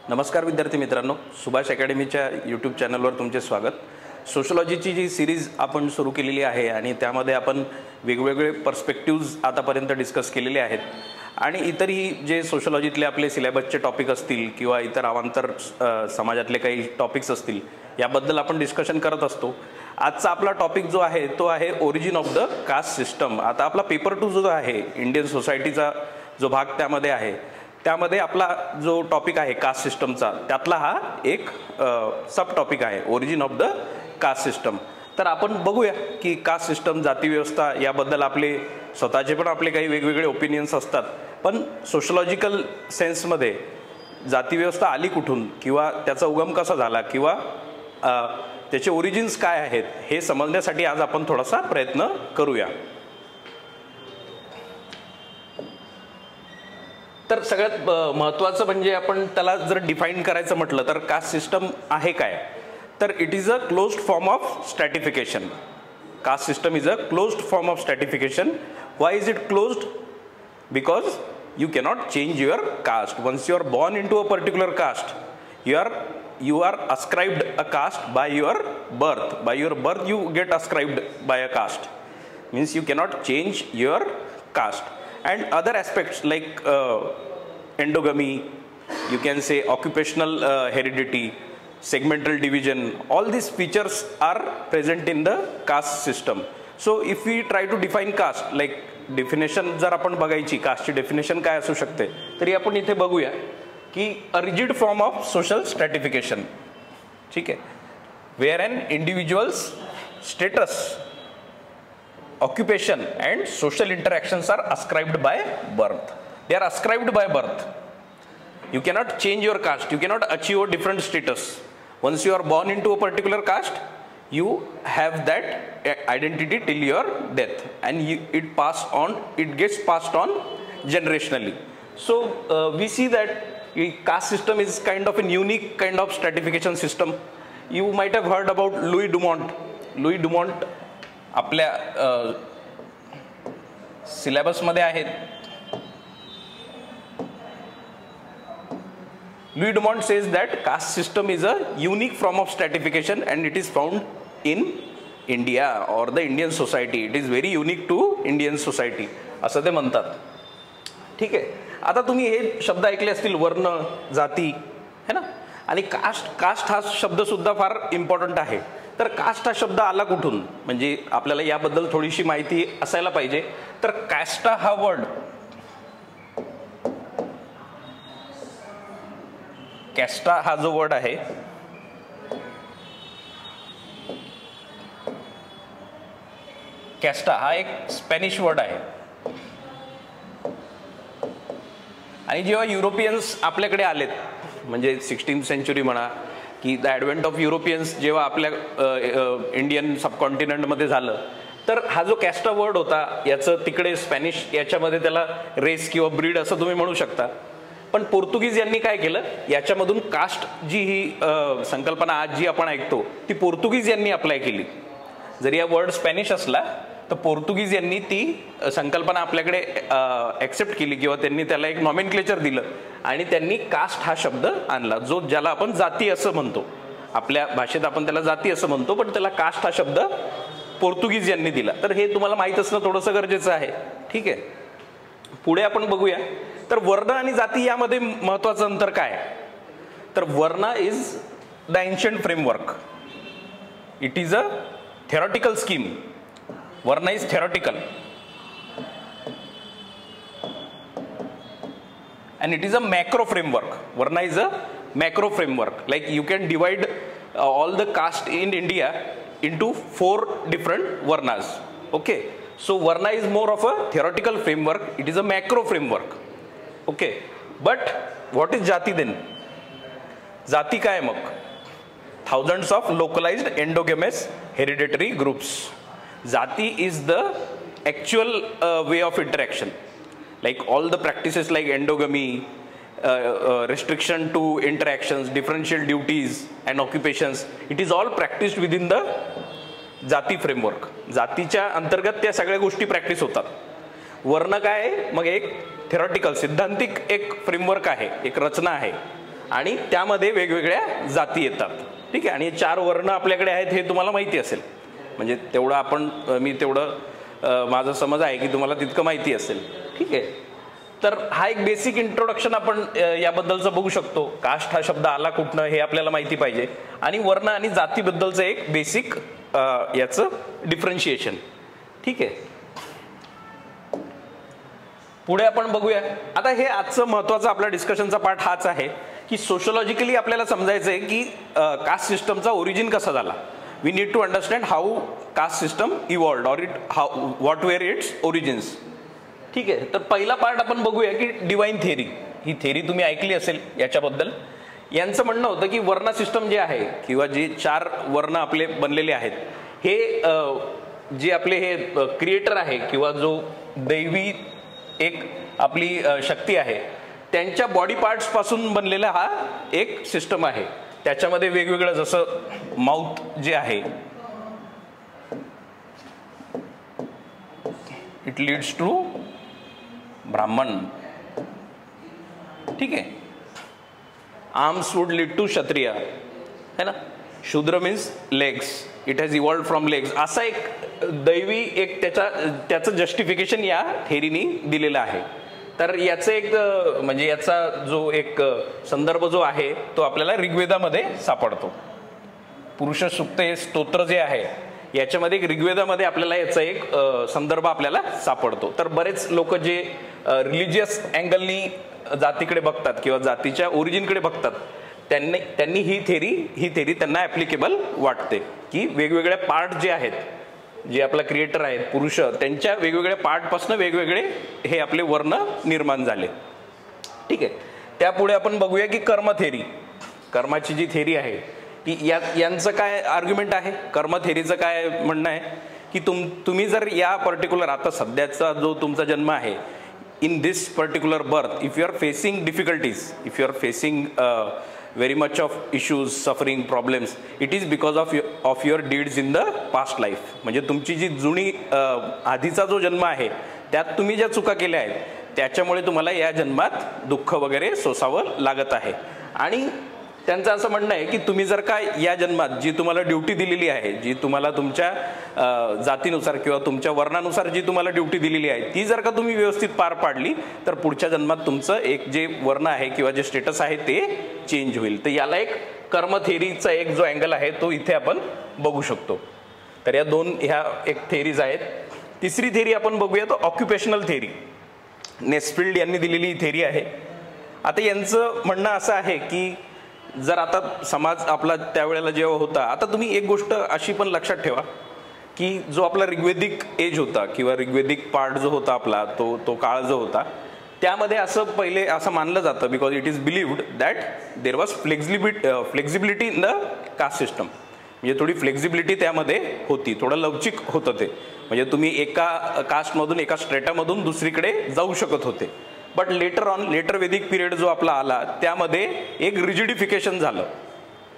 नमस्कार विद्यार्थी मित्रांनो, सुभाष अकॅडमीच्या यूट्यूब चॅनलवर तुमचे स्वागत। सोशलॉजीची जी सिरीज आपण सुरू केलेली आहे आणि त्यामध्ये आपण वेगवेगळे पर्स्पेक्टिव्हज आतापर्यंत डिस्कस केलेले आहेत आणि इतरही जे सोशलॉजीतले आपले सिलेबसचे टॉपिक असतील किंवा इतर अवांतर समाजातले काही टॉपिक्स असतील याबद्दल आपण डिस्कशन करत असतो। आजचा आपला टॉपिक जो आहे तो आहे origin of the caste system. आता आपला पेपर 2 जो आहे इंडियन सोसायटीचा जो भाग त्यामध्ये आहे, त्यामध्ये आपला जो टॉपिक आहे कास्ट सिस्टमचा त्यातला हा एक सब टॉपिक आहे origin of the caste system. तर आपण बघूया की कास्ट सिस्टम, जाती व्यवस्था याबद्दल आपले स्वतःचे पण आपले काही वेगवेगळे ओपिनियन्स असतात, पण सोशलॉजिकल सेन्समध्ये जाती व्यवस्था आली कुठून किंवा त्याचा उगम कसा झाला किंवा त्याचे ओरिजिन्स काय आहेत हे समजण्यासाठी आज आपण थोडासा प्रयत्न करूया। तर सगळ्यात महत्त्वाचं म्हणजे आपण त्याला जर डिफाईन करायचं म्हटलं तर कास्ट सिस्टम आहे काय, तर it is a closed form of stratification. Caste system is a closed form of stratification. Why is it closed? Because you cannot change your caste. Once you are born into a particular caste, you are ascribed a caste by your birth. By your birth you get ascribed by a caste, means you cannot change your caste. And other aspects like endogamy, you can say occupational heredity, segmental division, all these features are present in the caste system. So if we try to define caste, like definition जर आपण बघायची कास्टची definition काय असू शकते, तरी आपण इथे बघूया की a rigid form of social stratification, ठीक आहे, where an individual's status, occupation and social interactions are ascribed by birth. They are ascribed by birth. You cannot change your caste. You cannot achieve a different status. Once you are born into a particular caste, you have that identity till your death, and it gets passed on generationally. So we see that caste system is kind of a unique kind of stratification system. You might have heard about Louis Dumont. Louis Dumont आपल्या syllabus मध्ये आहेत. Louis Dumont says that caste system is a unique form of stratification and it is found in India or the Indian society. It is very unique to Indian society असं ते म्हणतात. ठीक आहे, आता तुम्ही हे शब्द ऐकले असतील, वर्ण, जाती, है ना, आणि कास्ट हा शब्द सुद्धा फार इम्पॉर्टंट आहे. तर कास्ट हा शब्द आला कुठून, म्हणजे आपल्याला याबद्दल थोडीशी माहिती असायला पाहिजे. तर कास्टा हा वर्ड, कॅस्टा हा जो वर्ड आहे, कॅस्टा हा एक स्पॅनिश वर्ड आहे. आणि जेव्हा युरोपियन्स आपल्याकडे आलेत, म्हणजे 16th सेंचुरी म्हणा की द ॲडव्हेंट ऑफ युरोपियन्स जेव्हा आपल्या इंडियन सबकॉन्टिनेंटमध्ये झालं, तर हा जो कॅस्टा वर्ड होता याचं तिकडे स्पॅनिश याच्यामध्ये त्याला रेस किंवा ब्रीड असं तुम्ही म्हणू शकता. पण पोर्तुगीज यांनी काय केलं, याच्यामधून कास्ट जी ही संकल्पना आज जी आपण ऐकतो ती पोर्तुगीज यांनी अप्लाय केली. जरी या वर्ड स्पॅनिश असला तर पोर्तुगीज यांनी ती संकल्पना आपल्याकडे ॲक्सेप्ट केली किंवा त्यांनी त्याला एक नॉमेनक्लेचर दिलं आणि त्यांनी कास्ट हा शब्द आणला, जो ज्याला आपण जाती असं म्हणतो. आपल्या भाषेत आपण त्याला जाती असं म्हणतो, पण त्याला कास्ट हा शब्द पोर्तुगीज यांनी दिला. तर हे तुम्हाला माहीत असणं थोडंसं गरजेचं आहे. ठीक आहे, पुढे आपण बघूया. तर वर्ण आणि जाती यामध्ये महत्त्वाचं अंतर काय, तर varna is the ancient framework. It is a theoretical scheme. Varna is theoretical and it is a macro framework. Varna is a macro framework. Like you can divide all the caste in India into 4 different varnas. Okay, so Varna is more of a theoretical framework. It is a macro framework. Okay, but what is Jati then? Jati काय मग? Thousands of localized endogamous hereditary groups. Jati is the actual way of interaction. Like all the practices like endogamy, restriction to interactions, differential duties and occupations, it is all practiced within the जाती framework. जातीच्या अंतर्गत त्या सगळ्या गोष्टी practice होतात. वर्ण काय, मग एक थेरॉटिकल सिद्धांतिक एक फ्रेमवर्क आहे, एक रचना आहे. आणि त्यामध्ये वेगवेगळ्या जाती येतात. ठीक आहे, आणि 4 वर्ण आपल्याकडे आहेत हे तुम्हाला माहिती असेल, म्हणजे तेवढं मी तेवढं माझा समज आहे की तुम्हाला तितकं माहिती असेल. ठीक आहे, तर हा एक बेसिक इंट्रोडक्शन आपण याबद्दलचं बघू शकतो. कास्ट हा शब्द आला कुठनं हे आपल्याला माहिती पाहिजे, आणि वर्ण आणि जातीबद्दलचं एक बेसिक याचं डिफरन्शिएशन. ठीक आहे, पुढे आपण बघूया. आता हे आजचं महत्त्वाचं आपल्या डिस्कशनचा पार्ट हाच आहे की सोशोलॉजिकली आपल्याला समजायचं आहे की कास्ट सिस्टमचा ओरिजिन कसा झाला. We need to understand how caste system evolved or what were its origins. ठीक आहे, तर पहिला पार्ट आपण बघूया की डिवाइन थेरी. ही थेरी तुम्ही ऐकली असेल याच्याबद्दल. यांचं म्हणणं होतं की वर्ण सिस्टम जे आहे किंवा जे 4 वर्ण आपले बनलेले आहेत, हे जे आपले हे क्रिएटर आहे किंवा जो दैवी एक आपली शक्ती आहे, त्यांच्या बॉडी पार्ट्स पासून बनलेला हा एक सिस्टम आहे. त्याच्यामध्ये वेगवेगळं, जसं माउथ जे आहे, इट लीड्स टू ब्राह्मण. ठीक आहे, आर्म्स वुड लीड टू क्षत्रिय, है ना. शूद्र means legs, it has evolve from legs. असा एक दैवी एक त्याचं जस्टिफिकेशन या थेरीनी दिलेलं आहे. तर याचं एक म्हणजे याचा जो एक संदर्भ जो आहे तो आपल्याला ऋग्वेदामध्ये सापडतो. पुरुष सूक्त हे स्तोत्र जे आहे याच्यामध्ये ऋग्वेदामध्ये आपल्याला याचा एक संदर्भ आपल्याला सापडतो. तर बरेच लोक जे रिलिजियस अँगलनी जातीकडे बघतात किंवा जातीच्या ओरिजिनकडे बघतात, त्यांनी ही थेरी त्यांना ऍप्लिकेबल वाटते की वेगवेगळ्या पार्ट जे आहेत, जे आपला क्रिएटर आहेत पुरुष, त्यांच्या वेगवेगळ्या पार्टपासून वेगवेगळे हे आपले वर्ण निर्माण झाले. ठीक आहे, त्यापुढे आपण बघूया की कर्म थेरी. कर्माची जी थेरी आहे की यांचं काय आर्ग्युमेंट आहे, कर्म थेरीचं काय म्हणणं आहे की तुम्ही जर या पर्टिक्युलर आता सध्याचा जो तुमचा जन्म आहे, in this particular birth, if you are facing difficulties, if you are facing very much of issues, suffering, problems, it is because of your deeds in the past life. म्हणजे तुमची जी जुनी आधीचा जो जन्म आहे त्यात तुम्ही ज्या चुका केल्या आहेत त्याच्यामुळे तुम्हाला या जन्मात दुःख वगैरे सोसावं लागत आहे. आणि त्यांचं असं म्हणणं आहे की तुम्ही जर का या जन्मात जी तुम्हाला ड्युटी दिलेली आहे, जी तुम्हाला तुमच्या जातीनुसार किंवा तुमच्या वर्णानुसार जी तुम्हाला ड्युटी दिलेली आहे, ती जर का तुम्ही व्यवस्थित पार पाडली तर पुढच्या जन्मात तुमचं एक जे वर्ण आहे किंवा जे स्टेटस आहे ते चेंज होईल. तर याला एक कर्म थेरीचा एक जो अँगल आहे तो इथे आपण बघू शकतो. तर या ह्या एक थेरीज आहेत. तिसरी थेरी आपण बघूया तो ऑक्युपेशनल थेरी. नेस्फिल्ड यांनी दिलेली ही थेरी आहे. आता यांचं म्हणणं असं आहे की जर आता समाज आपला त्यावेळेला जेव्हा होता, आता तुम्ही एक गोष्ट अशी पण लक्षात ठेवा की जो आपला ऋग्वेदिक एज होता किंवा ऋग्वेदिक पार्ट जो होता आपला, तो काळ जो होता, त्यामध्ये असं पहिले असं मानलं जातं, because it is believed that there was flexibility in the caste system. म्हणजे थोडी फ्लेक्झिबिलिटी त्यामध्ये होती, थोडं लवचिक होतं ते. म्हणजे तुम्ही एका कास्टमधून एका स्ट्रेटामधून दुसरीकडे जाऊ शकत होते. बट लेटर वेदिक पिरियड जो आपला आला त्यामध्ये एक रिजिडिफिकेशन झालं.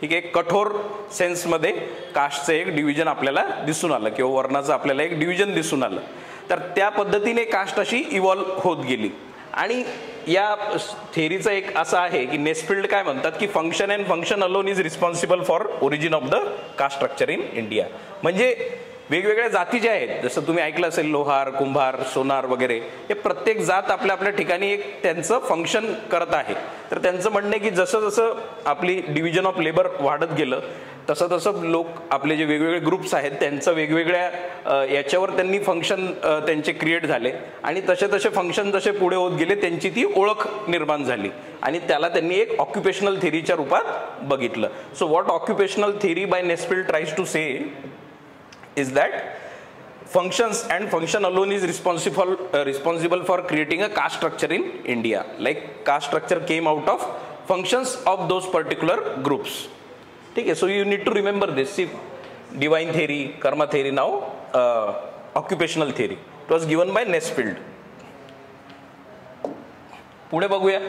ठीक आहे, कठोर सेन्समध्ये कास्टचं एक डिव्हिजन आपल्याला दिसून आलं किंवा वर्णाचं आपल्याला एक डिव्हिजन दिसून आलं. तर त्या पद्धतीने कास्ट अशी इव्हॉल्व होत गेली. आणि या थेरीचं एक असं आहे की नेस्फिल्ड काय म्हणतात की function and function alone is responsible for origin of the caste structure in India. म्हणजे वेगवेगळ्या जाती ज्या आहेत, जसं तुम्ही ऐकलं असेल लोहार, कुंभार, सोनार वगैरे, हे प्रत्येक जात आपल्या आपल्या ठिकाणी एक त्यांचं फंक्शन करत आहे. तर त्यांचं म्हणणं आहे की जसं जसं आपली डिव्हिजन ऑफ लेबर वाढत गेलं तसं तसं लोक आपले जे वेगवेगळे ग्रुप्स आहेत त्यांचं वेगवेगळ्या याच्यावर त्यांनी फंक्शन त्यांचे क्रिएट झाले. आणि तसे तसे फंक्शन जसे पुढे होत गेले त्यांची ती ओळख निर्माण झाली आणि त्याला त्यांनी एक ऑक्युपेशनल थेरीच्या रूपात बघितलं. So what occupational theory by Nesfield tries to say is that functions and function alone is responsible for creating a caste structure in India. Like caste structure came out of functions of those particular groups. Okay, so you need to remember this. See, divine theory, karma theory, now occupational theory. It was given by Nesfield. पुढे बघूया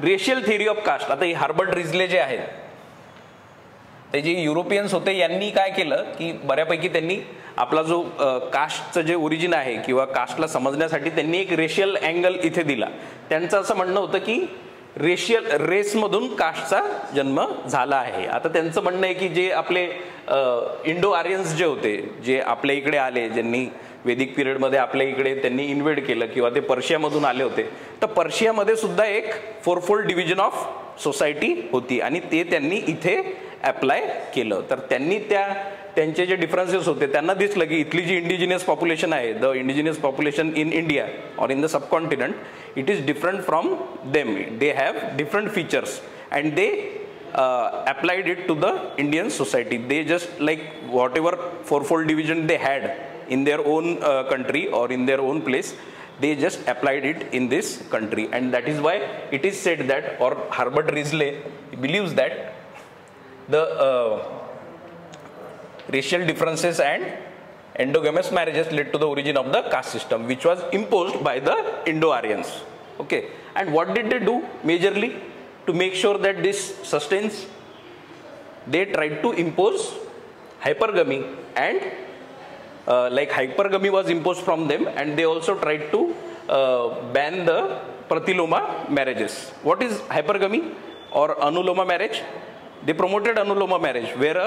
racial theory of caste. आता ही हार्बर्ट Risley जे आहेत ते जे Europeans होते यांनी काय केलं की बऱ्यापैकी त्यांनी आपला जो कास्टचं जे ओरिजिन आहे किंवा कास्टला समजण्यासाठी त्यांनी एक रेशियल अँगल इथे दिला. त्यांचं असं म्हणणं होतं की रेसमधून कास्टचा जन्म झाला आहे. आता त्यांचं म्हणणं आहे की जे आपले इंडो आर्यन्स जे होते, जे आपल्या इकडे आले, ज्यांनी वैदिक पिरियडमध्ये आपल्या इकडे त्यांनी इन्व्हेड केलं किंवा ते पर्शियामधून आले होते, तर पर्शियामध्ये सुद्धा एक फोरफोल्ड डिव्हिजन ऑफ सोसायटी होती आणि ते त्यांनी इथे अप्लाय केलं. तर त्यांनी त्यांचे जे डिफरन्सेस होते त्यांना दिसलं की इथली जी इंडिजिनियस पॉप्युलेशन आहे, the indigenous population in India और in the subcontinent, it is different from them. They have different features and they applied it to the Indian society. They just like whatever fourfold division they had in their own country or in their own place, they just applied it in this country, and that is why it is said that, or Herbert Risley believes that the racial differences and endogamous marriages led to the origin of the caste system, which was imposed by the Indo-Aryans. Okay, and what did they do majorly to make sure that this sustains? They tried to impose hypergamy, and like hypergamy was imposed from them, and they also tried to ban the pratiloma marriages. What is hypergamy or anuloma marriage? They promoted anuloma marriage, where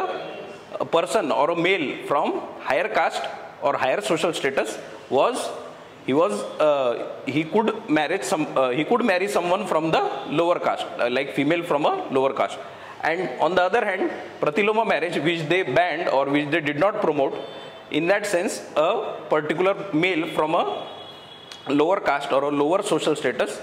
a person or a male from higher caste or higher social status he could marry someone from the lower caste, like female from a lower caste. And on the other hand, pratiloma marriage, which they banned or which they did not promote, in that sense a particular male from a lower caste or a lower social status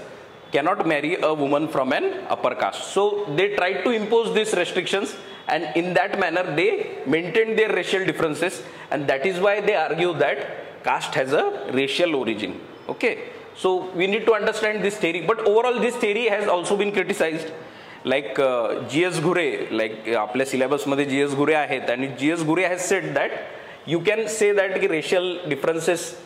cannot marry a woman from an upper caste. So they tried to impose these restrictions, and in that manner they maintained their racial differences, and that is why they argue that caste has a racial origin. Okay, so we need to understand this theory, but overall this theory has also been criticized. Like G.S. Ghure, like आपल्या syllabus मध्ये G.S. Ghure आहेत, आणि G.S. Ghure has said that you can say that racial differences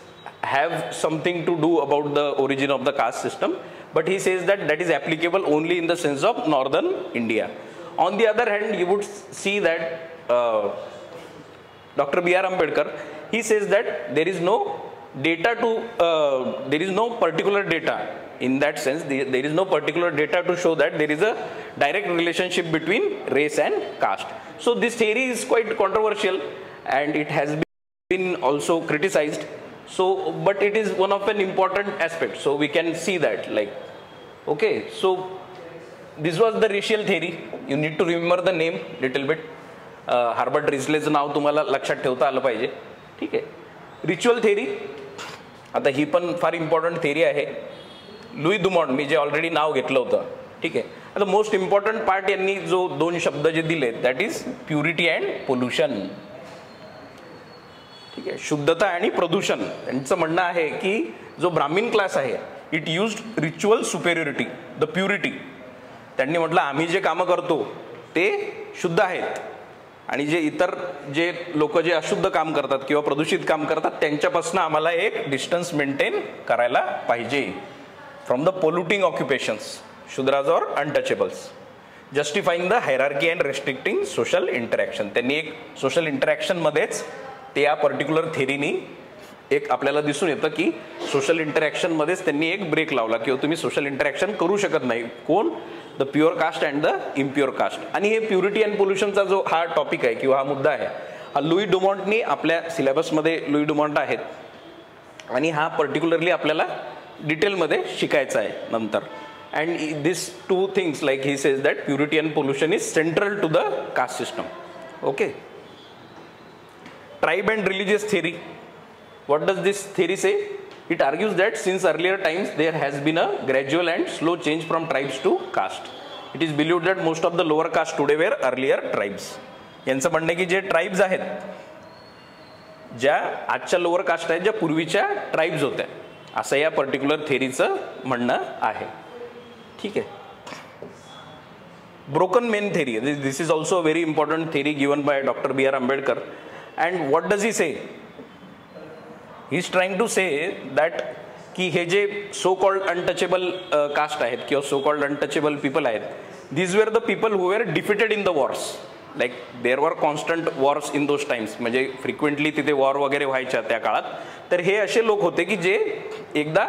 have something to do about the origin of the caste system, but he says that that is applicable only in the sense of northern India. On the other hand, you would see that Dr. B.R. Ambedkar, he says that there is no particular data in that sense. There is no particular data to show that there is a direct relationship between race and caste. So this theory is quite controversial and it has been also criticized. So, but it is one of an important aspect. So we can see that, like, okay. So this was the racial theory. You need to remember the name little bit. हार्बर्ट रिस्लेचं नाव तुम्हाला लक्षात ठेवता आलं पाहिजे. ठीक आहे. Ritual theory, आता ही पण फार इम्पॉर्टंट थेरी आहे. लुई दुमॉन्ट, मी जे ऑलरेडी नाव घेतलं होतं, ठीक आहे. आता मोस्ट इम्पॉर्टंट पार्ट यांनी जो दोन शब्द जे दिले, that is purity and pollution. ठीक आहे, शुद्धता आणि प्रदूषण. त्यांचं म्हणणं आहे की जो ब्राह्मीण क्लास आहे, it used ritual superiority, the purity. त्यांनी म्हटलं आम्ही जे कामं करतो ते शुद्ध आहेत, आणि जे इतर जे लोक जे अशुद्ध काम करतात किंवा प्रदूषित काम करतात त्यांच्यापासून आम्हाला एक डिस्टन्स मेंटेन करायला पाहिजे from the polluting occupations, Shudras और untouchables, justifying the hierarchy and restricting social interaction. त्यांनी एक सोशल इंटरॅक्शनमध्येच ते या पर्टिक्युलर थेरीनी एक आपल्याला दिसून येतं की सोशल इंटरॅक्शनमध्येच त्यांनी एक ब्रेक लावला किंवा तुम्ही सोशल इंटरॅक्शन करू शकत नाही. कोण? The pure caste and the impure caste. आणि हे प्युरिटी अँड पोल्युशनचा जो हा टॉपिक आहे किंवा हा मुद्दा आहे, हा लुई डुमॉन्टनी आपल्या सिलेबसमध्ये, लुई डुमॉन्ट आहेत आणि हा पर्टिक्युलरली आपल्याला डिटेलमध्ये शिकायचा आहे नंतर. And this two things, like he says that purity and pollution is central to the caste system. Okay. Tribe and religious theory. What does this theory say? It argues that since earlier times there has been a gradual and slow change from tribes to caste. It is believed that most of the lower caste today were earlier tribes. यांचं म्हणणं की जे tribes आहेत, ज्या आजच्या lower caste आहेत, ज्या पूर्वीच्या ट्राइब्स होत्या, असं या पर्टिक्युलर थेरीचं म्हणणं आहे. ठीक आहे. Broken men theory. This is also a very important theory given by doctor B R Ambedkar. And what does he say? He is trying to say that की हे जे सो कॉल्ड अनटचेबल कास्ट आहेत किंवा so called untouchable people आहेत, these were the people who were defeated in the wars. Like there were constant wars in those times, म्हणजे frequently तिथे war वगैरे व्हायच्या त्या काळात. तर हे असे लोक होते की जे एकदा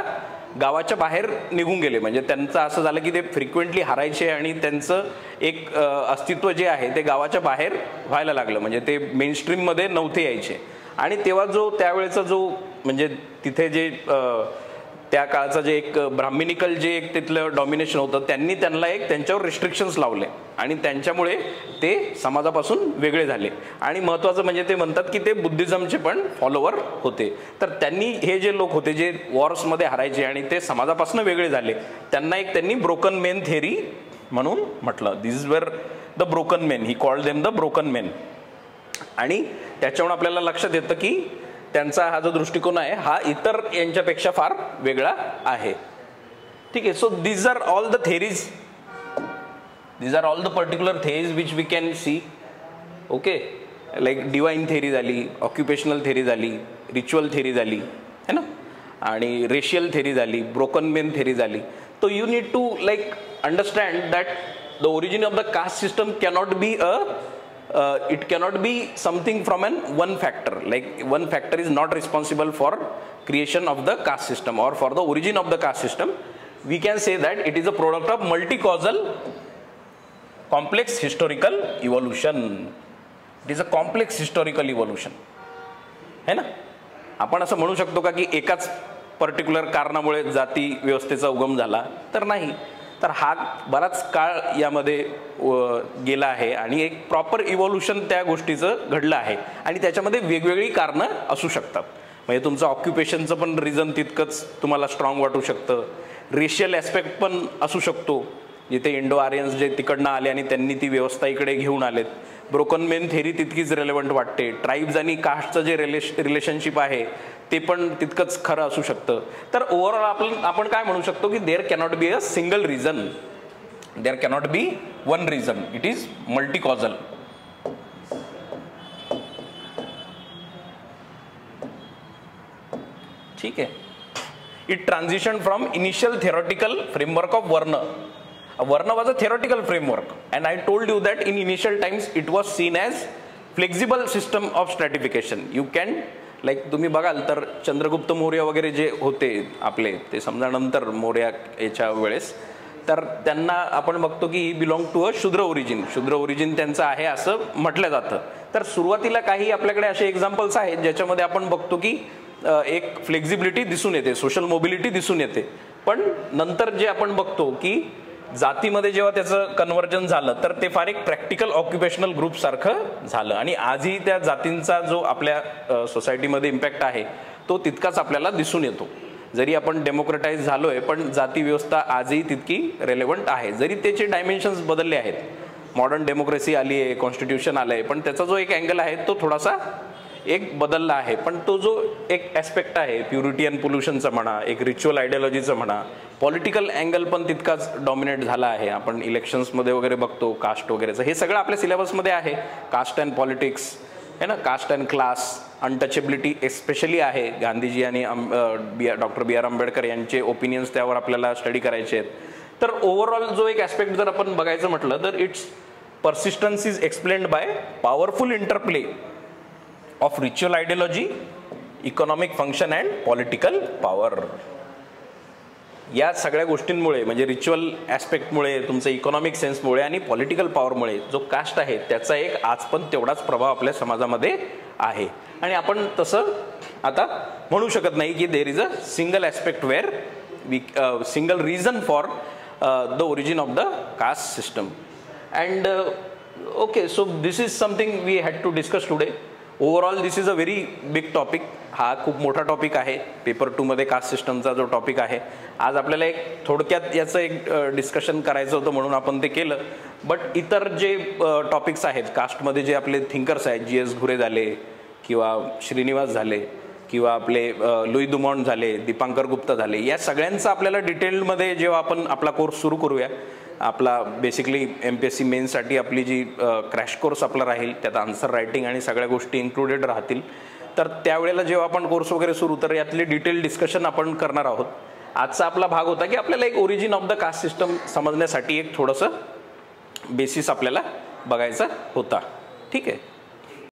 गावाच्या बाहेर निघून गेले. म्हणजे त्यांचं असं झालं की ते फ्रिक्वेंटली हारायचे आणि त्यांचं एक अस्तित्व जे आहे ते गावाच्या बाहेर व्हायला लागलं. म्हणजे ते मेनस्ट्रीममध्ये नव्हते यायचे. आणि तेव्हा जो त्यावेळेचा जो म्हणजे तिथे जे त्या काळचं जे एक ब्राह्मणिकल जे एक तिथलं डॉमिनेशन होतं, त्यांनी त्यांना एक त्यांच्यावर रिस्ट्रिक्शन्स लावले आणि त्यांच्यामुळे ते समाजापासून वेगळे झाले. आणि महत्त्वाचं म्हणजे ते म्हणतात की ते बुद्धिझमचे पण फॉलोवर होते. तर त्यांनी हे जे लोक होते जे वॉर्समध्ये हारायचे आणि ते समाजापासून वेगळे झाले, त्यांना एक त्यांनी ब्रोकन मेन थेअरी म्हणून म्हटलं. This were the broken men, he called them the broken men. आणि त्याच्यावरून आपल्याला लक्षात येतं की त्यांचा हा जो दृष्टिकोन आहे हा इतर यांच्यापेक्षा फार वेगळा आहे. ठीक आहे. So these are all the theories, these are all the particular theories which we can see. Okay, like divine theory झाली, ऑक्युपेशनल थेरी झाली, रिच्युअल थेरी झाली है ना, आणि रेशियल थेरी झाली, ब्रोकन मेन थेरी झाली. तो you need to like understand that the origin of the caste system cannot be it cannot be something from one factor. Like one factor is not responsible for creation of the caste system or for the origin of the caste system. We can say that it is a product of multi-causal complex historical evolution. It is a complex historical evolution. है ना. आपण असं म्हणू शकतो का की एकाच particular कारणामुळे जाती व्यवस्थेचा उगम झाला, तर नाही. तर हा बराच काळ यामध्ये गेला आहे आणि एक प्रॉपर इव्होल्युशन त्या गोष्टीचं घडलं आहे. आणि त्याच्यामध्ये वेगवेगळी कारणं असू शकतात. म्हणजे तुमचं ऑक्युपेशनचं पण रिझन तितकंच तुम्हाला स्ट्रॉंग वाटू शकतं. रेशियल ॲस्पेक्ट पण असू शकतो, जिथे इंडो आर्यन्स जे तिकडनं आले आणि त्यांनी ती व्यवस्था इकडे घेऊन आलेत. ब्रोकन मेन थेरी तितकीच रेलेवंट वाटते. ट्राईब्स आणि कास्टचं जे रिलेशनशिप आहे ते पण तितकंच खरं असू शकतं. तर ओव्हरऑल आपण काय म्हणू शकतो की there cannot be a single reason, there cannot be one reason, it is multi causal. ठीक आहे. It transition from initial theoretical framework of Varna was a theoretical framework, and I told you that in initial times it was seen as flexible system of stratification. You can like तुम्ही बघाल तर चंद्रगुप्त मौर्य वगैरे जे होते आपले, ते समजा नंतर मौर्य याच्या वेळेस, तर त्यांना आपण बघतो की ही बिलॉंग टू अ शूद्र ओरिजिन त्यांचं आहे असं म्हटलं जातं. तर सुरुवातीला काही आपल्याकडे असे एक्झाम्पल्स आहेत ज्याच्यामध्ये आपण बघतो की एक फ्लेक्झिबिलिटी दिसून येते, सोशल मोबिलिटी दिसून येते. पण नंतर जे आपण बघतो की जातीमध्ये जेव्हा त्याचं कन्व्हर्जन झालं तर ते फार एक प्रॅक्टिकल ऑक्युपेशनल ग्रुप सारखं झालं. आणि आजही त्या जातींचा जो आपल्या सोसायटीमध्ये इम्पॅक्ट आहे तो तितकाच आपल्याला दिसून येतो. जरी आपण डेमोक्रेटाईज झालोय पण जाती व्यवस्था आजही तितकी रेलेव्हंट आहे, जरी त्याचे डायमेन्शन्स बदलले आहेत. मॉडर्न डेमोक्रेसी आली आहे, कॉन्स्टिट्यूशन आलंय, पण त्याचा जो एक अँगल आहे तो थोडासा एक बदलला आहे. पण तो जो एक ॲस्पेक्ट आहे प्युरिटी अँड पोल्युशनचा म्हणा, एक रिच्युअल आयडियोलॉजीचं म्हणा, पॉलिटिकल अँगल पण तितकाच डॉमिनेट झाला आहे. आपण इलेक्शन्समध्ये वगैरे बघतो कास्ट वगैरेचं, हे सगळं आपल्या सिलेबसमध्ये आहे. कास्ट अँड पॉलिटिक्स है ना, caste and class, untouchability especially आहे. गांधीजी आणि डॉक्टर बी आर आंबेडकर यांचे ओपिनियन्स त्यावर आपल्याला स्टडी करायचे आहेत. तर ओव्हरऑल जो एक ॲस्पेक्ट जर आपण बघायचं म्हटलं तर it's persistence is explained bye powerful interplay of ritual ideology, economic function and political power. या सगळ्या गोष्टींमुळे म्हणजे रिच्युअल ॲस्पेक्टमुळे, तुमचं इकॉनॉमिक सेन्समुळे आणि पॉलिटिकल पॉवरमुळे जो कास्ट आहे त्याचा एक आज पण तेवढाच प्रभाव आपल्या समाजामध्ये आहे. आणि आपण तसं आता म्हणू शकत नाही की there is a single aspect where we single reason for the origin of the caste system. And okay, so this is something we had to discuss today. Overall this is a very big topic. हा खूप मोठा topic आहे. Paper 2 मध्ये caste सिस्टमचा जो topic आहे, आज आपल्याला एक थोडक्यात याचं एक डिस्कशन करायचं होतं म्हणून आपण ते केलं. बट इतर जे टॉपिक्स आहेत कास्टमध्ये, जे आपले थिंकर्स आहेत, GS घुरे झाले किंवा श्रीनिवास झाले किंवा आपले लुई दुमॉन्ट झाले, दीपांकर गुप्ता झाले, या सगळ्यांचं आपल्याला डिटेलमध्ये जेव्हा आपण आपला कोर्स सुरू करूया, आपला बेसिकली MPSC मेन्ससाठी आपली जी क्रॅश कोर्स आपला राहील त्यात आन्सर रायटिंग आणि सगळ्या गोष्टी इन्क्लुडेड राहतील. तर त्यावेळेला जेव्हा आपण कोर्स वगैरे सुरू, तर यातले डिटेल डिस्कशन आपण करणार आहोत. आजचा आपला भाग होता की आपल्याला एक origin of the caste system समजण्यासाठी एक थोडंसं बेसिस आपल्याला बघायचा होता. ठीक आहे.